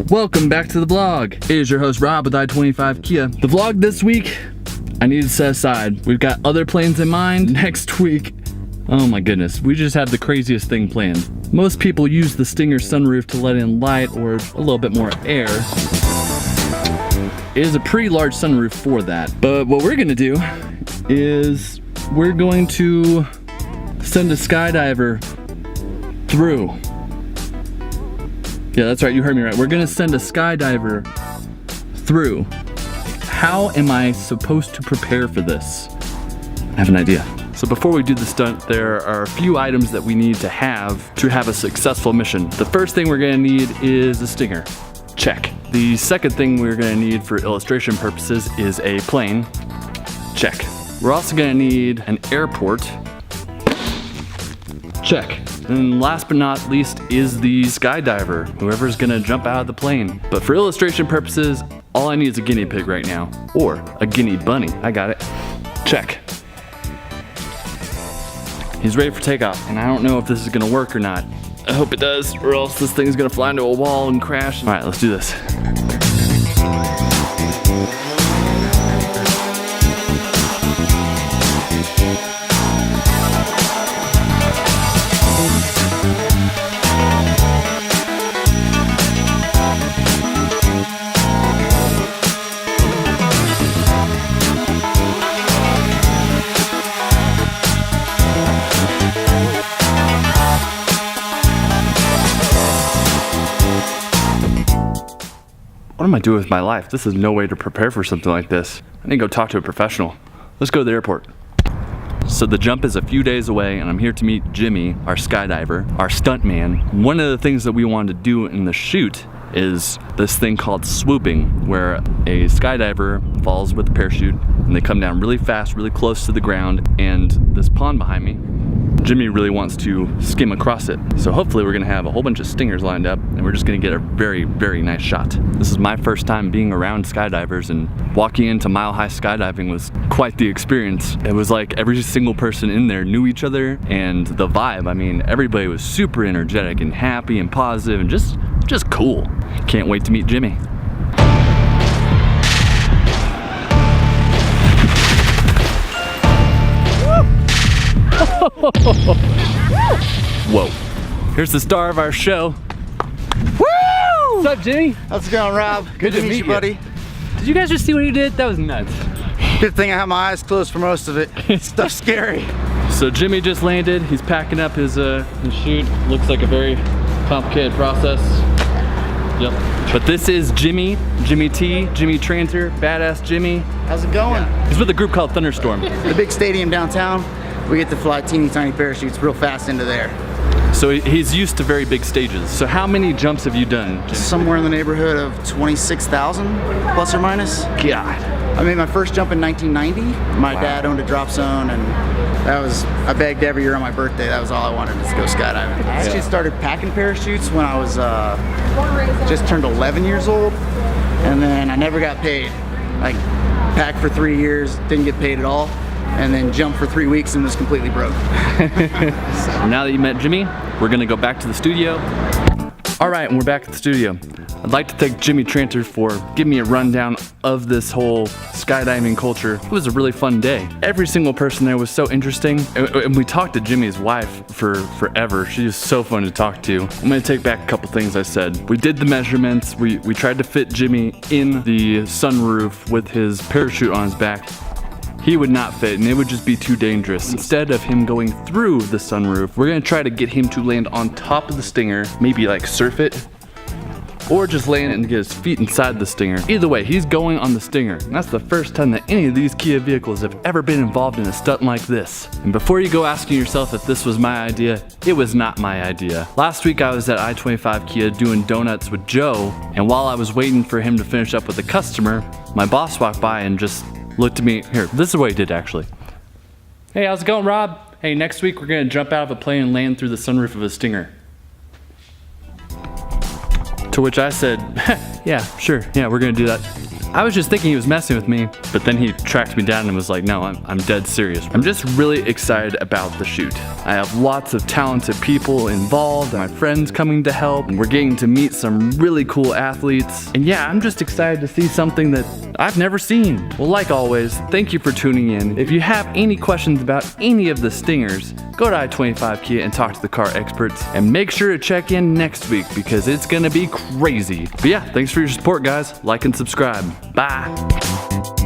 Welcome back to the vlog. It is your host Rob with I-25 Kia. The vlog this week, I need to set aside. We've got other plans in mind. Next week, oh my goodness, we just have the craziest thing planned. Most people use the Stinger sunroof to let in light or a little bit more air. It is a pretty large sunroof for that. But what we're gonna do is we're going to send a skydiver through. Yeah, that's right, you heard me right. We're gonna send a skydiver through. How am I supposed to prepare for this? I have an idea. So before we do the stunt, there are a few items that we need to have a successful mission. The first thing we're gonna need is a Stinger. Check. The second thing we're gonna need for illustration purposes is a plane. Check. We're also gonna need an airport. Check. And last but not least is the skydiver, whoever's gonna jump out of the plane. But for illustration purposes, all I need is a guinea pig right now. Or a guinea bunny. I got it. Check. He's ready for takeoff, and I don't know if this is gonna work or not. I hope it does, or else this thing's gonna fly into a wall and crash. All right, let's do this. What am I doing with my life? This is no way to prepare for something like this. I need to go talk to a professional. Let's go to the airport. So the jump is a few days away, and I'm here to meet Jimmy, our skydiver, our stunt man. One of the things that we wanted to do in the shoot is this thing called swooping, where a skydiver falls with a parachute and they come down really fast, really close to the ground, and this pond behind me, Jimmy really wants to skim across it. So hopefully we're gonna have a whole bunch of stingers lined up and we're just gonna get a very, very nice shot. This is my first time being around skydivers, and walking into Mile High skydiving was quite the experience. It was like every single person in there knew each other, and the vibe, I mean, everybody was super energetic and happy and positive and just cool. Can't wait to meet Jimmy. Whoa. Here's the star of our show. Woo! What's up, Jimmy? How's it going, Rob? Good to meet you, buddy. Did you guys just see what he did? That was nuts. Good thing I have my eyes closed for most of it. Stuff's scary. So Jimmy just landed. He's packing up his chute. Looks like a very complicated process. Yep. But this is Jimmy T, Jimmy Tranter, badass Jimmy. How's it going? He's with a group called Thunderstorm. The big stadium downtown. We get to fly teeny tiny parachutes real fast into there. So he's used to very big stages. So how many jumps have you done, Jimmy? Somewhere in the neighborhood of 26,000, plus or minus. God. I made my first jump in 1990. My dad owned a drop zone, and I begged every year on my birthday. That was all I wanted, to go skydiving. I actually started packing parachutes when I was just turned 11 years old, and then I never got paid. I packed for 3 years, didn't get paid at all, and then jumped for 3 weeks and was completely broke. So now that you met Jimmy, we're gonna go back to the studio. All right, and we're back at the studio. I'd like to thank Jimmy Tranter for giving me a rundown of this whole skydiving culture. It was a really fun day. Every single person there was so interesting. And we talked to Jimmy's wife for forever. She was so fun to talk to. I'm gonna take back a couple things I said. We did the measurements. We tried to fit Jimmy in the sunroof with his parachute on his back. He would not fit, and it would just be too dangerous. Instead of him going through the sunroof, we're gonna try to get him to land on top of the Stinger, maybe like surf it, or just land and get his feet inside the Stinger. Either way, he's going on the Stinger. And that's the first time that any of these Kia vehicles have ever been involved in a stunt like this. And before you go asking yourself if this was my idea, it was not my idea. Last week I was at I-25 Kia doing donuts with Joe, and while I was waiting for him to finish up with the customer, my boss walked by and just looked at me. Here, this is what he did actually. Hey, how's it going, Rob? Hey, next week we're gonna jump out of a plane and land through the sunroof of a Stinger. To which I said, yeah, sure, yeah, we're gonna do that. I was just thinking he was messing with me, but then he tracked me down and was like, no, I'm dead serious. I'm just really excited about the shoot. I have lots of talented people involved, my friends coming to help, and we're getting to meet some really cool athletes. And yeah, I'm just excited to see something that I've never seen. Well, like always, thank you for tuning in. If you have any questions about any of the stingers, go to I-25 Kia and talk to the car experts, and make sure to check in next week because it's gonna be crazy. But yeah, thanks for your support, guys. Like and subscribe. Bye.